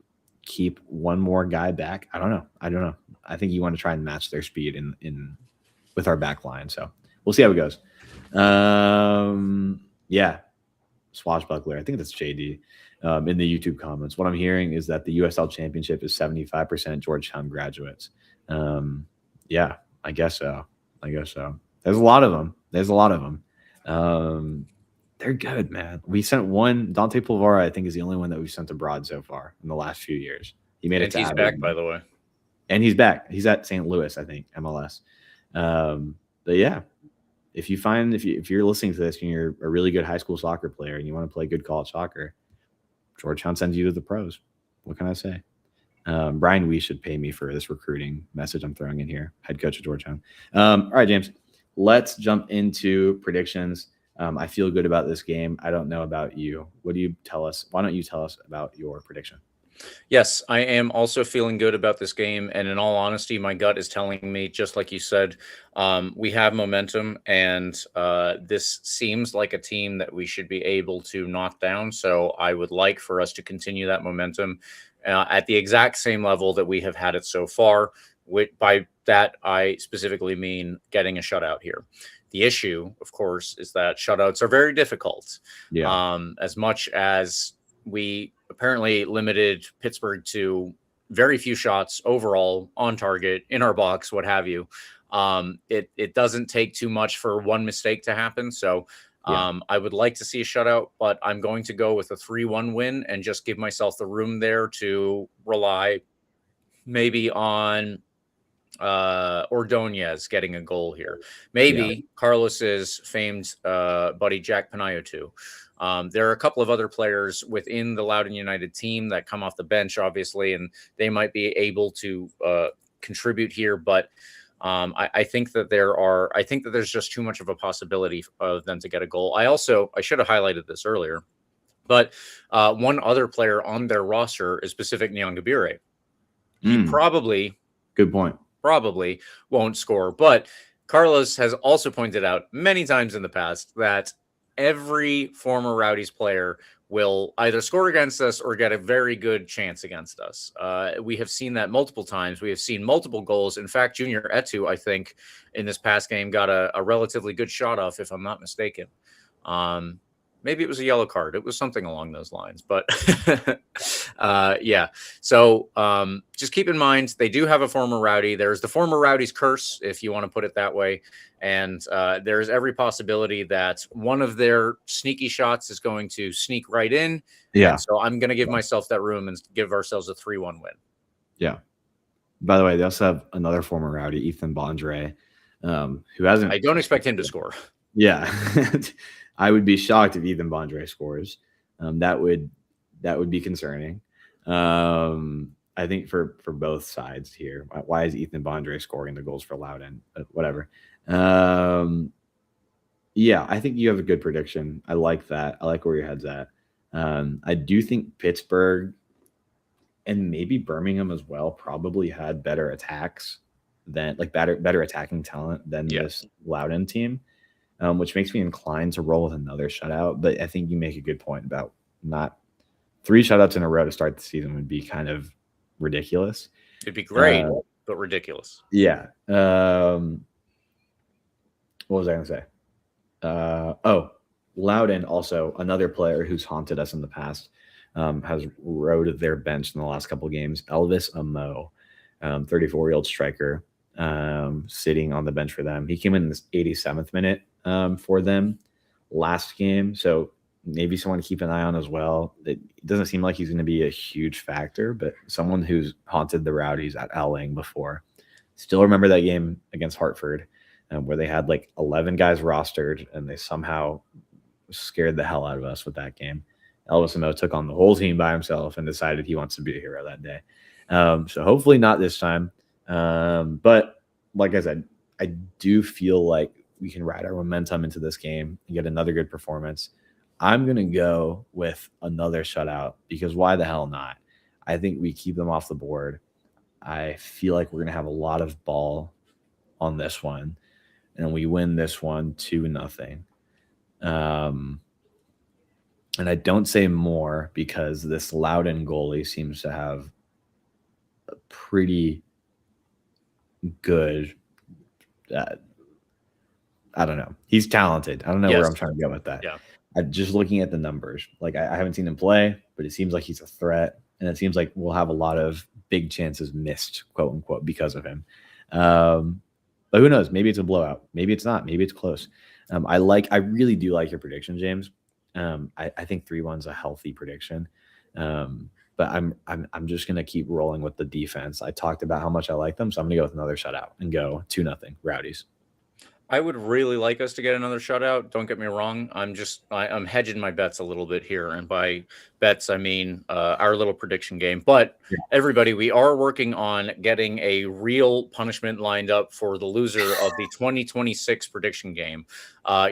keep one more guy back. I don't know. I think you want to try and match their speed in with our back line. So we'll see how it goes. Yeah. Swashbuckler. I think that's JD in the YouTube comments. What I'm hearing is that the USL Championship is 75% Georgetown graduates. Yeah, I guess so. There's a lot of them. They're good, man. We sent one. Dante Pulvara, I think, is the only one that we've sent abroad so far in the last few years. He made it to he's back, by the way. And he's back. He's at St. Louis, I think, MLS. But yeah, if you're listening to this and you're a really good high school soccer player and you want to play good college soccer, Georgetown sends you to the pros. What can I say? Brian Wee should pay me for this recruiting message I'm throwing in here. Head coach of Georgetown. All right, James, let's jump into predictions. I feel good about this game. I don't know about you. What do you tell us? Why don't you tell us about your prediction? Yes, I am also feeling good about this game. And in all honesty, my gut is telling me, just like you said, we have momentum, and this seems like a team that we should be able to knock down. So I would like for us to continue that momentum at the exact same level that we have had it so far. By that, I specifically mean getting a shutout here. The issue, of course, is that shutouts are very difficult. Yeah. As much as we apparently limited Pittsburgh to very few shots overall on target, in our box, what have you. It doesn't take too much for one mistake to happen. So I would like to see a shutout, but I'm going to go with a 3-1 win and just give myself the room there to rely maybe on Ordonez getting a goal here. Maybe Carlos's famed buddy Jack Peniotu. There are a couple of other players within the Loudoun United team that come off the bench, obviously, and they might be able to contribute here. But I think that there's just too much of a possibility of them to get a goal. I should have highlighted this earlier, but one other player on their roster is Pacific Nyongabire. He good point. Probably won't score, but Carlos has also pointed out many times in the past that every former Rowdies player will either score against us or get a very good chance against us. We have seen that multiple times. We have seen multiple goals. In fact, Junior Etu, I think, in this past game got a relatively good shot off, if I'm not mistaken. Maybe it was a yellow card. It was something along those lines. But yeah. So just keep in mind, they do have a former Rowdy. There's the former Rowdy's curse, if you want to put it that way. And there's every possibility that one of their sneaky shots is going to sneak right in. Yeah. And so I'm going to give myself that room and give ourselves a 3-1 win. Yeah. By the way, they also have another former Rowdy, Ethan Bondre, who hasn't. I don't expect him to score. Yeah. I would be shocked if Ethan Bondre scores. That would be concerning. I think for both sides here. Why is Ethan Bondre scoring the goals for Loudoun? Whatever. Yeah, I think you have a good prediction. I like that. I like where your head's at. I do think Pittsburgh and maybe Birmingham as well probably had better attacks than like better attacking talent than this Loudoun team, which makes me inclined to roll with another shutout. But I think you make a good point about not 3 shutouts in a row to start the season would be kind of ridiculous. It'd be great, but ridiculous. Yeah. What was I going to say? Loudoun, also another player who's haunted us in the past, has rode their bench in the last couple of games. Elvis Amo, 34-year-old striker, sitting on the bench for them. He came in this 87th minute for them last game, so maybe someone to keep an eye on as well. It doesn't seem like he's going to be a huge factor, but someone who's haunted the Rowdies at Elling before. Still remember that game against Hartford, where they had like 11 guys rostered, and they somehow scared the hell out of us with that game. Elvis Amo took on the whole team by himself and decided he wants to be a hero that day. So hopefully not this time. But like I said, I do feel like we can ride our momentum into this game and get another good performance. I'm going to go with another shutout because why the hell not? I think we keep them off the board. I feel like we're going to have a lot of ball on this one, and we win this one 2-0. And I don't say more because this Loudoun goalie seems to have a pretty good I don't know. He's talented. I don't know where I'm trying to go with that. Yeah. Just looking at the numbers, like I haven't seen him play, but it seems like he's a threat, and it seems like we'll have a lot of big chances missed, quote unquote, because of him. But who knows? Maybe it's a blowout. Maybe it's not. Maybe it's close. I really do like your prediction, James. I think 3-1's a healthy prediction. But I'm just gonna keep rolling with the defense. I talked about how much I like them, so I'm gonna go with another shutout and go 2-0 Rowdies. I would really like us to get another shutout. Don't get me wrong. I'm hedging my bets a little bit here. And by bets, I mean our little prediction game. But everybody, we are working on getting a real punishment lined up for the loser of the 2026 prediction game.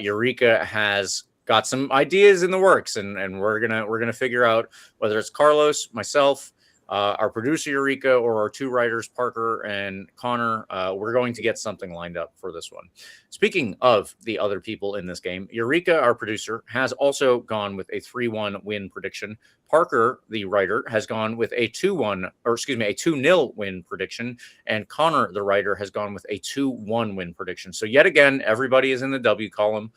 Eureka has got some ideas in the works, and we're gonna figure out whether it's Carlos, myself, our producer Eureka, or our 2 writers Parker and Connor. We're going to get something lined up for this one. Speaking of the other people in this game, Eureka, our producer, has also gone with a 3-1 win prediction. Parker, the writer, has gone with a 2-0 win prediction, and Connor, the writer, has gone with a 2-1 win prediction. So yet again, everybody is in the W column.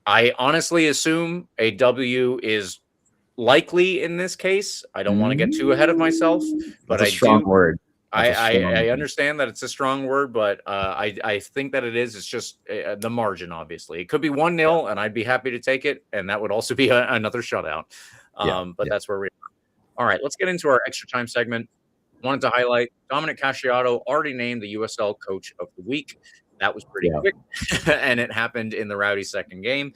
I honestly assume a W is likely in this case. I don't want to get too ahead of myself, but That's a strong word. I understand that it's a strong word, but I think that it is. It's just the margin, obviously. It could be 1-0, and I'd be happy to take it, and that would also be another shutout. But that's where we are. All right, let's get into our extra time segment. Wanted to highlight Dominic Casciato already named the USL Coach of the Week. That was pretty quick, and it happened in the Rowdy second game.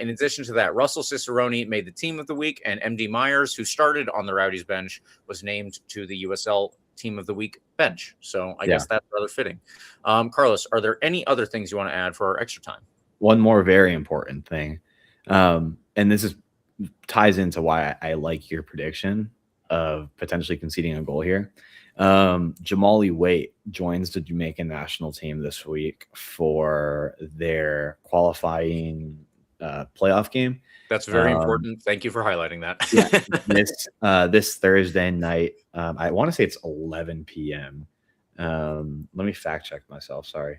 In addition to that, Russell Cicerone made the Team of the Week, and MD Myers, who started on the Rowdy's bench, was named to the USL Team of the Week bench. So I guess that's rather fitting. Carlos, are there any other things you want to add for our extra time? One more very important thing, and this ties into why I like your prediction of potentially conceding a goal here. Jamali Waite joins the Jamaican national team this week for their qualifying playoff game. That's very important. Thank you for highlighting that. This Thursday night, I want to say it's 11 p.m. Let me fact check myself. Sorry.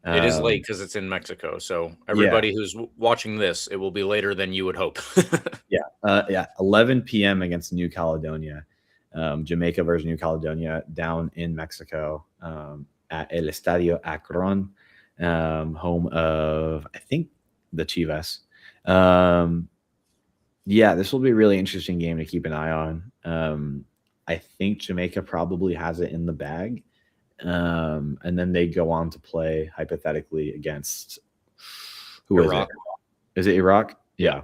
It is late because it's in Mexico. So everybody who's watching this, it will be later than you would hope. 11 p.m. against New Caledonia. Jamaica versus New Caledonia down in Mexico at El Estadio Akron, home of, I think, the Chivas. This will be a really interesting game to keep an eye on. I think Jamaica probably has it in the bag. And then they go on to play, hypothetically, against Iraq. Is it Iraq? Yeah.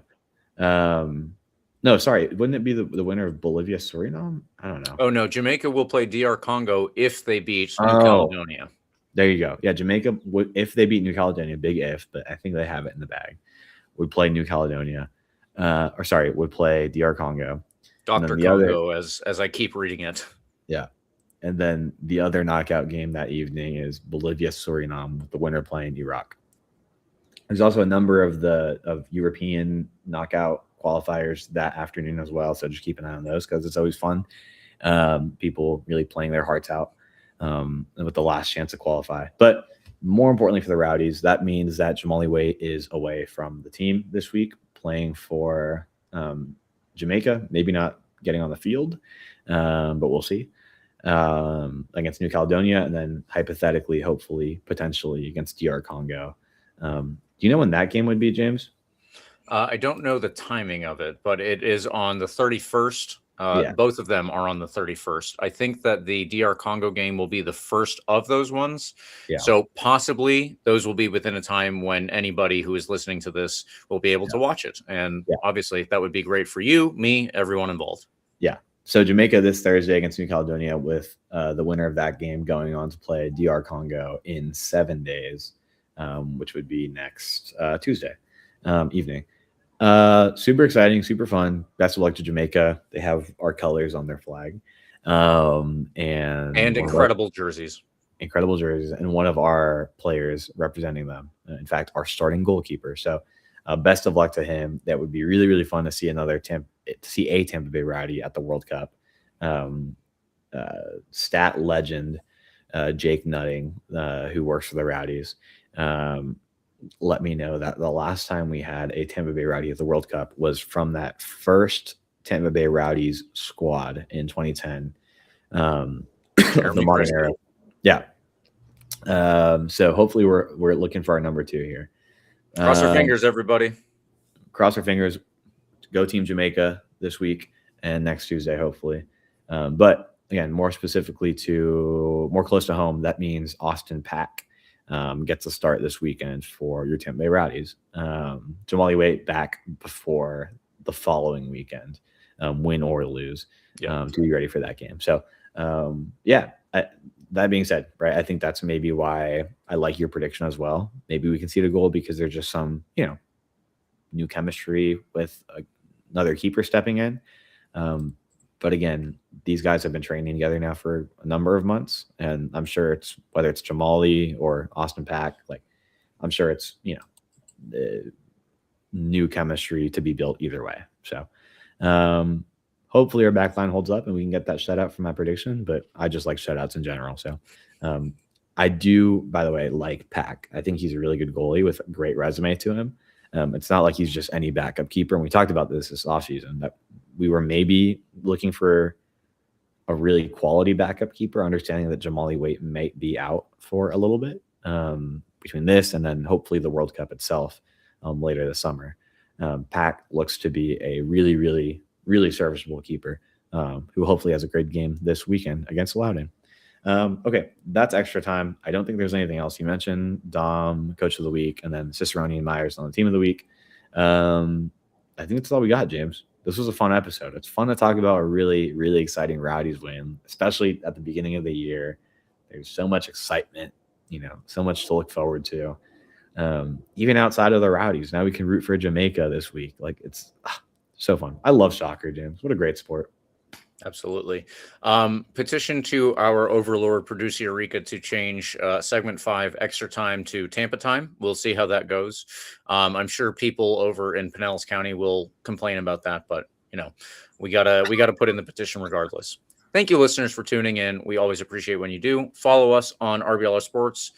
No, sorry. Wouldn't it be the winner of Bolivia, Suriname? I don't know. Oh, no. Jamaica will play DR Congo if they beat New Caledonia. There you go. Yeah, Jamaica, if they beat New Caledonia, big if, but I think they have it in the bag, would play New Caledonia. Would play DR Congo. Dr. the other, Congo, as I keep reading it. yeah. And then the other knockout game that evening is Bolivia Suriname, with the winner playing Iraq. There's also a number of European knockout qualifiers that afternoon as well, so just keep an eye on those because it's always fun. People really playing their hearts out with the last chance to qualify. But more importantly for the Rowdies, that means that Jamali Waite is away from the team this week, playing for Jamaica. Maybe not getting on the field, but we'll see. Against New Caledonia, and then hypothetically, hopefully, potentially against DR Congo. Do you know when that game would be, James? I don't know the timing of it, but it is on the 31st. Yeah. Both of them are on the 31st. I think that the DR Congo game will be the first of those ones. Yeah. So possibly those will be within a time when anybody who is listening to this will be able to watch it. And obviously that would be great for you, me, everyone involved. Yeah. So Jamaica this Thursday against New Caledonia, with the winner of that game going on to play DR Congo in 7 days, which would be next Tuesday evening. Super exciting, super fun. Best of luck to Jamaica. They have our colors on their flag, and incredible jerseys. Incredible jerseys, and one of our players representing them. In fact, our starting goalkeeper. So, best of luck to him. That would be really, really fun to see a Tampa Bay Rowdy at the World Cup. Stat legend Jake Nutting, who works for the Rowdies, let me know that the last time we had a Tampa Bay Rowdy at the World Cup was from that first Tampa Bay Rowdies squad in 2010, the modern era. Yeah. So hopefully we're looking for our number 2 here. Cross our fingers, everybody. Cross our fingers. Go Team Jamaica this week and next Tuesday, hopefully. But again, more specifically more close to home, that means Austin Pack gets a start this weekend for your Tampa Bay Rowdies. Jamali Waite back before the following weekend, win or lose, to be ready for that game. So, that being said, right, I think that's maybe why I like your prediction as well. Maybe we can see the goal because there's just some, new chemistry with another keeper stepping in. But again, these guys have been training together now for a number of months, and I'm sure whether it's Jamali or Austin Pack, I'm sure it's new chemistry to be built either way. So hopefully our backline holds up and we can get that shutout from my prediction. But I just like shutouts in general. So I do, by the way, like Pack. I think he's a really good goalie with a great resume to him. It's not like he's just any backup keeper. And we talked about this offseason, that we were maybe looking for a really quality backup keeper, understanding that Jamali Waite might be out for a little bit between this and then hopefully the World Cup itself later this summer. Pack looks to be a really, really, really serviceable keeper who hopefully has a great game this weekend against Loudoun. Okay, that's extra time. I don't think there's anything else. You mentioned Dom, Coach of the Week, and then Cicerone and Myers on the Team of the Week. I think that's all we got, James. This was a fun episode. It's fun to talk about a really, really exciting Rowdies win, especially at the beginning of the year. There's so much excitement, so much to look forward to. Even outside of the Rowdies, now we can root for Jamaica this week. It's so fun. I love soccer, James. What a great sport. Absolutely. Petition to our overlord producer Eureka to change segment 5 extra time to Tampa time. We'll see how that goes. I'm sure people over in Pinellas County will complain about that, but we gotta put in the petition regardless. Thank you, listeners, for tuning in. We always appreciate when you do. Follow us on RBLR Sports.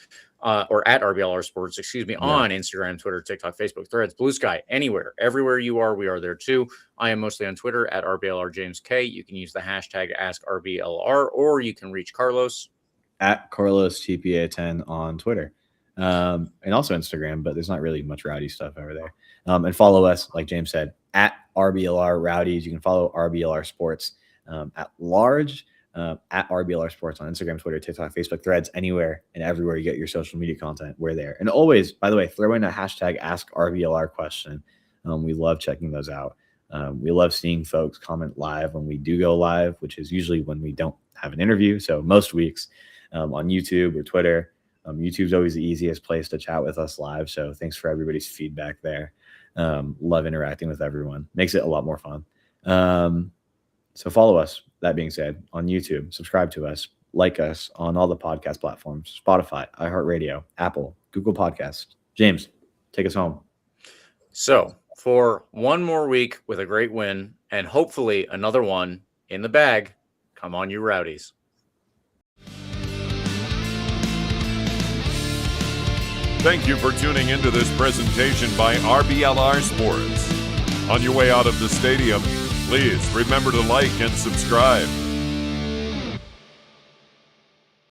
Or at RBLR Sports, on Instagram, Twitter, TikTok, Facebook, Threads, Blue Sky, anywhere, everywhere you are, we are there too. I am mostly on Twitter at RBLR James K. You can use the hashtag AskRBLR, or you can reach Carlos at Carlos TPA10 on Twitter, and also Instagram, but there's not really much Rowdy stuff over there. And follow us, like James said, at RBLR Rowdies. You can follow RBLR Sports at large. At RBLR Sports on Instagram, Twitter, TikTok, Facebook, Threads, anywhere and everywhere you get your social media content, we're there. And always, by the way, throw in a hashtag AskRBLR question. We love checking those out. We love seeing folks comment live when we do go live, which is usually when we don't have an interview. So most weeks on YouTube or Twitter. YouTube's always the easiest place to chat with us live. So thanks for everybody's feedback there. Love interacting with everyone. Makes it a lot more fun. So follow us, that being said, on YouTube, subscribe to us, like us on all the podcast platforms, Spotify, iHeartRadio, Apple, Google Podcasts. James, take us home. So for one more week with a great win and hopefully another one in the bag, come on, you Rowdies. Thank you for tuning into this presentation by RBLR Sports. On your way out of the stadium, please remember to like and subscribe.